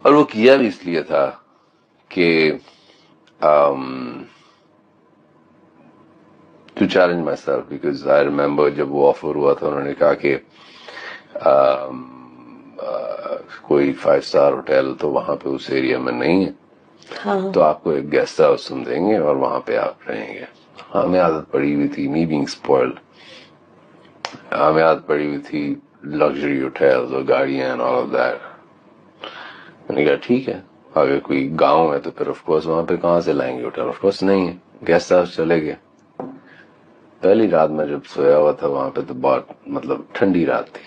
اور وہ کیا بھی اس لیے تھا کہ to challenge myself, because I remember جب وہ آفر ہوا تھا انہوں نے کہا کہ کوئی 5 اسٹار ہوٹل تو وہاں پہ اس ایریا میں نہیں ہے، تو آپ کو ایک گیسٹ ہاؤس ہم دیں گے اور وہاں پہ آپ رہیں گے. ہمیں عادت پڑی ہوئی تھی می بینگ اسپوائلڈ، ہمیں عادت پڑی ہوئی تھی لگژری ہوٹلز اور گاڑیاں اینڈ آل آف دیٹ. میں نے کہا ٹھیک ہے، اگر کوئی گاؤں ہے تو پھر آف کورس وہاں پہ کہاں سے لائیں گے ہوٹل، آف کورس نہیں ہے. گیسٹ ہاؤس چلے گئے. پہلی رات میں جب سویا ہوا تھا وہاں پہ تو بہت مطلب ٹھنڈی رات تھی،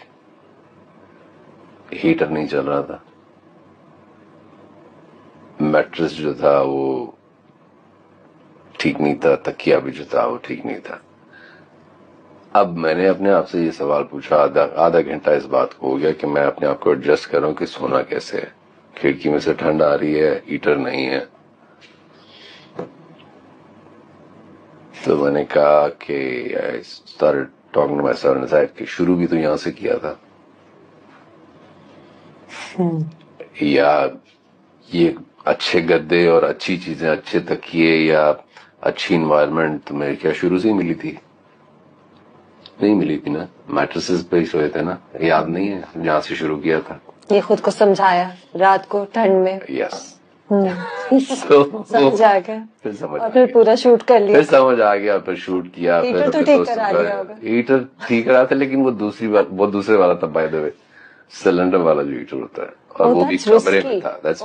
ہیٹر نہیں چل رہا تھا، میٹرس جو تھا وہ ٹھیک نہیں تھا، تکیا بھی جو تھا وہ ٹھیک نہیں تھا. اب میں نے اپنے آپ سے یہ سوال پوچھا، آدھا گھنٹہ اس بات کو ہو گیا کہ میں اپنے آپ کو ایڈجسٹ کروں کہ سونا کیسے ہے. کھڑکی میں سے ٹھنڈ آ رہی ہے، ہیٹر نہیں ہے. تو میں نے کہا کہ I started talking to myself and decided کہ شروع بھی تو یہاں سے کیا تھا، یا یہ اچھے گدے اور اچھی چیزیں، اچھے تکیے یا اچھی انوائرمنٹ تمہیں کیا شروع سے ہی ملی تھی؟ نہیں ملی تھی نا، میٹرسز پہ ہی سوئے تھے نا. یاد نہیں ہے جہاں سے شروع کیا تھا؟ یہ خود کو سمجھایا رات کو ٹھنڈ میں. یس. سمجھ آ گیا، پھر سمجھ اور پھر پورا شوٹ کر لیا. پھر سمجھ آ گیا، پھر شوٹ کیا. ہیٹر تو ٹھیک کرا لیا ہوگا. ہیٹر ٹھیک کرا تھا، لیکن وہ دوسری بات، وہ دوسرے والا تھا بائی دا وے، سلنڈر والا جو ہیٹر ہوتا ہے، اور وہ بھی کمرے میں تھا. That's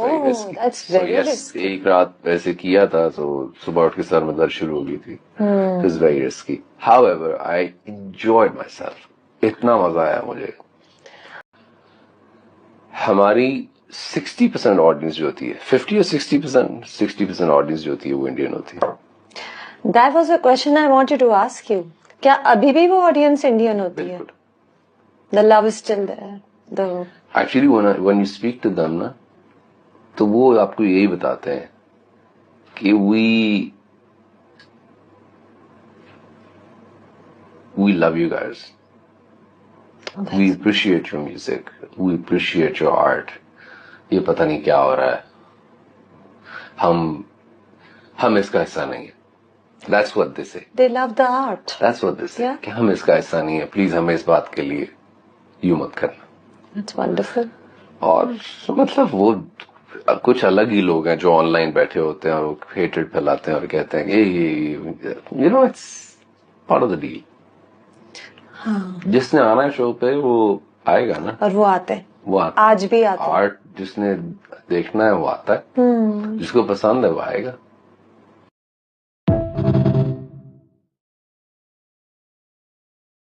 very risky. ایک رات ویسے کیا تھا تو صبح اٹھ کے سر میں درد شروع ہو گئی تھی. It's very risky. However I enjoyed myself. اتنا مزہ آیا مجھے. ہماری 60% آڈینس جو ہوتی ہے، 50 اور 60% آڈینس جو ہوتی ہے وہ انڈین ہوتی ہے. That was a question I wanted to ask you. کیا ابھی بھی وہ آڈینس انڈین ہوتی ہے؟ The love is still there. Actually when you speak to them نا تو وہ آپ کو یہی بتاتے ہیں کہ we love you guys. We appreciate your music. We appreciate your art. یہ پتہ نہیں کیا ہو رہا ہے، ہم اس کا حصہ نہیں ہیں. That's what they say. They love the art. That's what they say. Yeah. کہ ہم اس کا حصہ نہیں ہیں، پلیز ہمیں اس بات کے لیے یوں مت کرنا. That's wonderful. اور مطلب وہ کچھ الگ ہی لوگ ہیں جو آن لائن بیٹھے ہوتے ہیں اور ہیٹڈ پھیلاتے ہیں اور کہتے ہیں کہ you know it's part of the deal. جس نے آنا ہے شو پہ وہ آئے گا نا، اور وہ آتے ہیں، وہ آج بھی آتے ہیں. آرٹ جس نے دیکھنا ہے وہ آتا ہے، جس کو پسند ہے وہ آئے گا.